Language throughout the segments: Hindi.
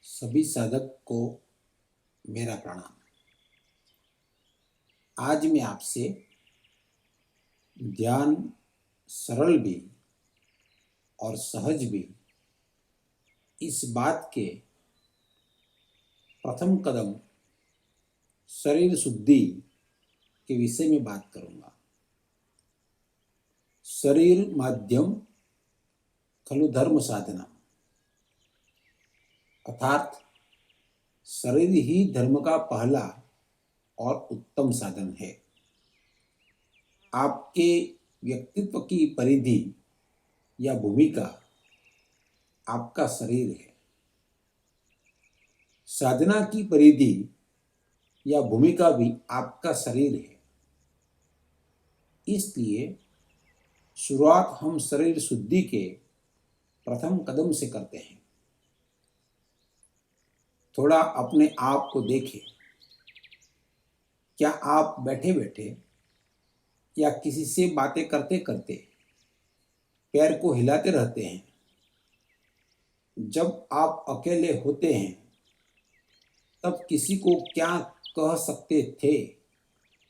सभी साधक को मेरा प्रणाम। आज मैं आपसे ध्यान सरल भी और सहज भी इस बात के प्रथम कदम शरीर शुद्धि के विषय में बात करूंगा। शरीर माध्यम खलु धर्म साधना, अर्थात शरीर ही धर्म का पहला और उत्तम साधन है। आपके व्यक्तित्व की परिधि या भूमिका आपका शरीर है। साधना की परिधि या भूमिका भी आपका शरीर है। इसलिए शुरुआत हम शरीर शुद्धि के प्रथम कदम से करते हैं। थोड़ा अपने आप को देखें। क्या आप बैठे बैठे या किसी से बातें करते करते पैर को हिलाते रहते हैं? जब आप अकेले होते हैं तब किसी को क्या कह सकते थे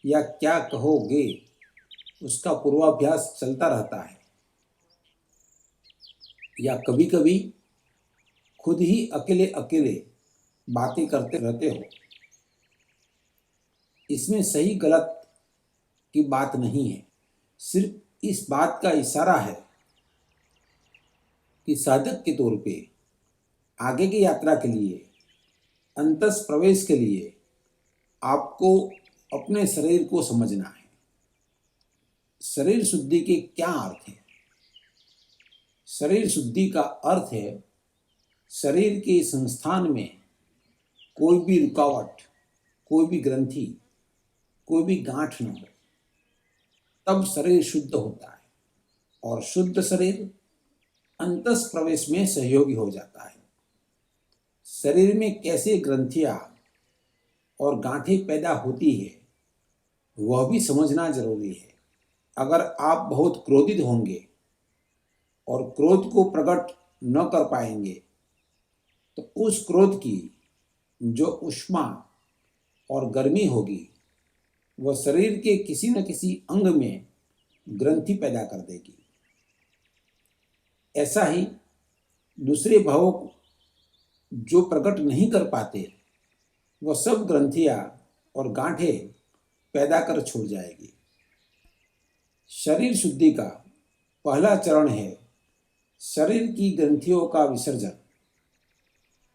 या क्या कहोगे, उसका पूर्वाभ्यास चलता रहता है। या कभी कभी खुद ही अकेले अकेले बातें करते रहते हो। इसमें सही गलत की बात नहीं है, सिर्फ इस बात का इशारा है कि साधक के तौर पे आगे की यात्रा के लिए, अंतस प्रवेश के लिए आपको अपने शरीर को समझना है। शरीर शुद्धि के क्या अर्थ है? शरीर शुद्धि का अर्थ है शरीर के संस्थान में कोई भी रुकावट, कोई भी ग्रंथि, कोई भी गांठ न हो, तब शरीर शुद्ध होता है और शुद्ध शरीर अंतस प्रवेश में सहयोगी हो जाता है। शरीर में कैसे ग्रंथियां और गांठें पैदा होती है वह भी समझना जरूरी है। अगर आप बहुत क्रोधित होंगे और क्रोध को प्रकट न कर पाएंगे तो उस क्रोध की जो ऊष्मा और गर्मी होगी वह शरीर के किसी न किसी अंग में ग्रंथि पैदा कर देगी। ऐसा ही दूसरे भावों जो प्रकट नहीं कर पाते वह सब ग्रंथियां और गांठें पैदा कर छोड़ जाएगी। शरीर शुद्धि का पहला चरण है शरीर की ग्रंथियों का विसर्जन।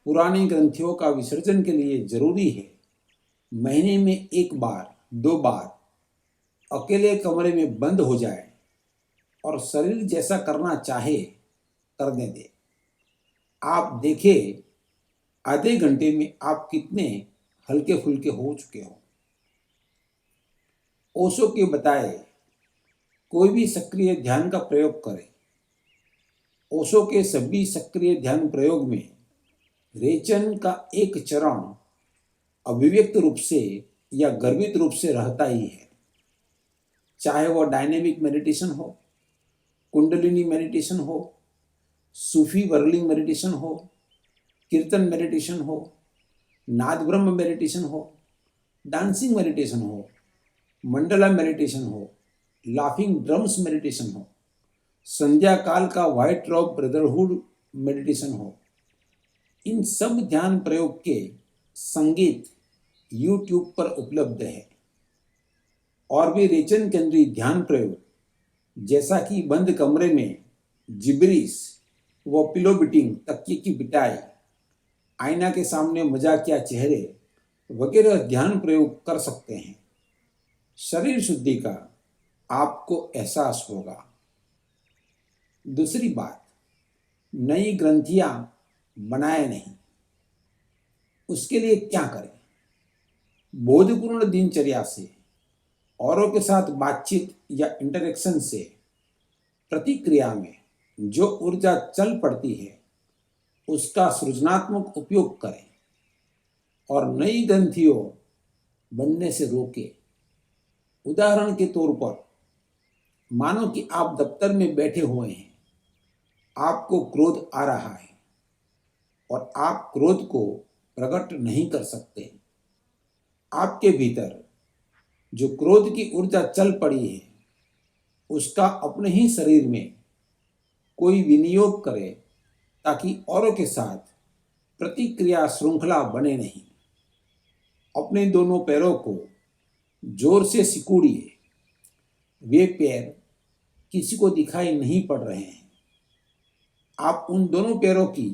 पुरानी ग्रंथियों का विसर्जन के लिए जरूरी है महीने में एक बार, दो बार अकेले कमरे में बंद हो जाए और शरीर जैसा करना चाहे करने दे। आप देखें आधे घंटे में आप कितने हल्के फुल्के हो चुके हो। ओशो के बताए कोई भी सक्रिय ध्यान का प्रयोग करें। ओशो के सभी सक्रिय ध्यान प्रयोग में रेचन का एक चरण अभिव्यक्त रूप से या गर्भित रूप से रहता ही है। चाहे वह डायनेमिक मेडिटेशन हो, कुंडलिनी मेडिटेशन हो, सूफी वर्लिंग मेडिटेशन हो, कीर्तन मेडिटेशन हो, नाद ब्रह्म मेडिटेशन हो, डांसिंग मेडिटेशन हो, मंडला मेडिटेशन हो, लाफिंग ड्रम्स मेडिटेशन हो, संध्या काल का व्हाइट रॉब ब्रदरहुड मेडिटेशन हो। इन सब ध्यान प्रयोग के संगीत YouTube पर उपलब्ध है। और भी रेचन केंद्रित ध्यान प्रयोग जैसा कि बंद कमरे में जिब्रिस व पिलो बिटिंग, तकिए की बिटाई, आईना के सामने मजाकिया चेहरे वगैरह ध्यान प्रयोग कर सकते हैं। शरीर शुद्धि का आपको एहसास होगा। दूसरी बात, नई ग्रंथियां बनाए नहीं। उसके लिए क्या करें? बोधपूर्ण दिनचर्या से, औरों के साथ बातचीत या इंटरेक्शन से प्रतिक्रिया में जो ऊर्जा चल पड़ती है उसका सृजनात्मक उपयोग करें और नई ग्रंथियों बनने से रोके। उदाहरण के तौर पर मानो कि आप दफ्तर में बैठे हुए हैं, आपको क्रोध आ रहा है। और आप क्रोध को प्रकट नहीं कर सकते। आपके भीतर जो क्रोध की ऊर्जा चल पड़ी है, उसका अपने ही शरीर में कोई विनियोग करे, ताकि औरों के साथ प्रतिक्रिया श्रृंखला बने नहीं। अपने दोनों पैरों को जोर से सिकुड़िए। वे पैर किसी को दिखाई नहीं पड़ रहे हैं। आप उन दोनों पैरों की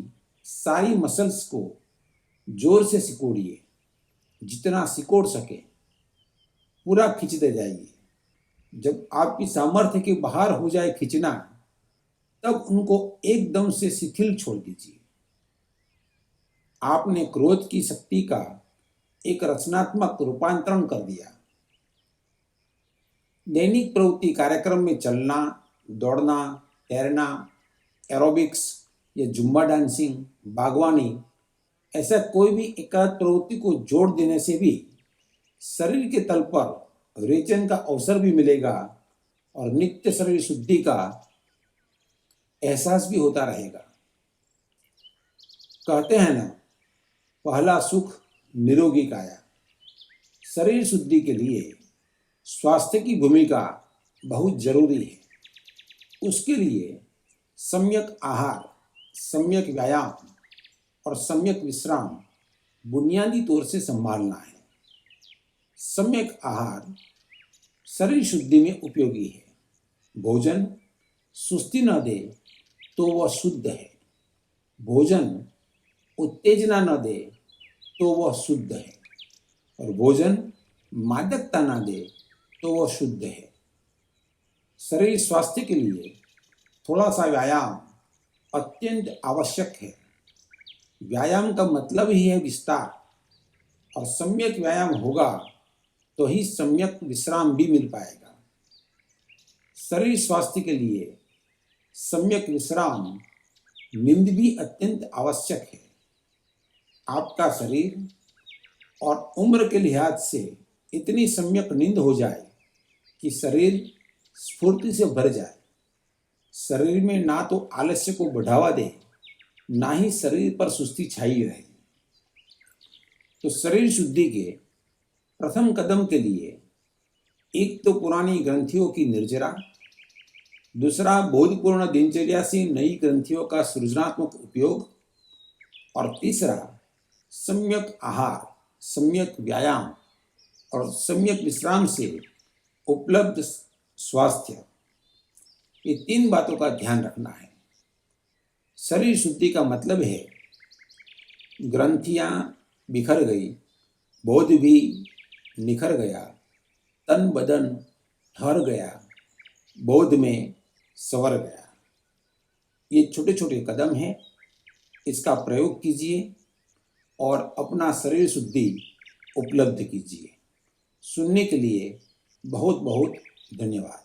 सारी मसल्स को जोर से सिकोड़िए, जितना सिकोड़ सके पूरा खींचते जाइए। जब आपकी सामर्थ्य के बाहर हो जाए खींचना, तब उनको एकदम से शिथिल छोड़ दीजिए। आपने क्रोध की शक्ति का एक रचनात्मक रूपांतरण कर दिया। दैनिक प्रवृत्ति कार्यक्रम में चलना, दौड़ना, तैरना, एरोबिक्स या जुम्बा डांसिंग, बागवानी, ऐसा कोई भी एकाध प्रवृत्ति को जोड़ देने से भी शरीर के तल पर रेचन का अवसर भी मिलेगा और नित्य शरीर शुद्धि का एहसास भी होता रहेगा। कहते हैं ना, पहला सुख निरोगी काया। शरीर शुद्धि के लिए स्वास्थ्य की भूमिका बहुत जरूरी है। उसके लिए सम्यक आहार, सम्यक व्यायाम और सम्यक विश्राम बुनियादी तौर से संभालना है। सम्यक आहार शरीर शुद्धि में उपयोगी है। भोजन सुस्ती न दे तो वह शुद्ध है। भोजन उत्तेजना न दे तो वह शुद्ध है। और भोजन मादकता न दे तो वह शुद्ध है। शरीर स्वास्थ्य के लिए थोड़ा सा व्यायाम अत्यंत आवश्यक है। व्यायाम का मतलब ही है विस्तार, और सम्यक व्यायाम होगा तो ही सम्यक विश्राम भी मिल पाएगा। शरीर स्वास्थ्य के लिए सम्यक विश्राम, नींद भी अत्यंत आवश्यक है। आपका शरीर और उम्र के लिहाज से इतनी सम्यक नींद हो जाए कि शरीर स्फूर्ति से भर जाए। शरीर में ना तो आलस्य को बढ़ावा दे, ना ही शरीर पर सुस्ती छाई रहे। तो शरीर शुद्धि के प्रथम कदम के लिए एक तो पुरानी ग्रंथियों की निर्जरा, दूसरा बोधपूर्ण दिनचर्या से नई ग्रंथियों का सृजनात्मक उपयोग, और तीसरा सम्यक आहार, सम्यक व्यायाम और सम्यक विश्राम से उपलब्ध स्वास्थ्य। ये तीन बातों का ध्यान रखना है। शरीर शुद्धि का मतलब है ग्रंथियां बिखर गई, बोध भी निखर गया, तन बदन ठहर गया, बोध में संवर गया। ये छोटे छोटे कदम हैं। इसका प्रयोग कीजिए और अपना शरीर शुद्धि उपलब्ध कीजिए। सुनने के लिए बहुत बहुत धन्यवाद।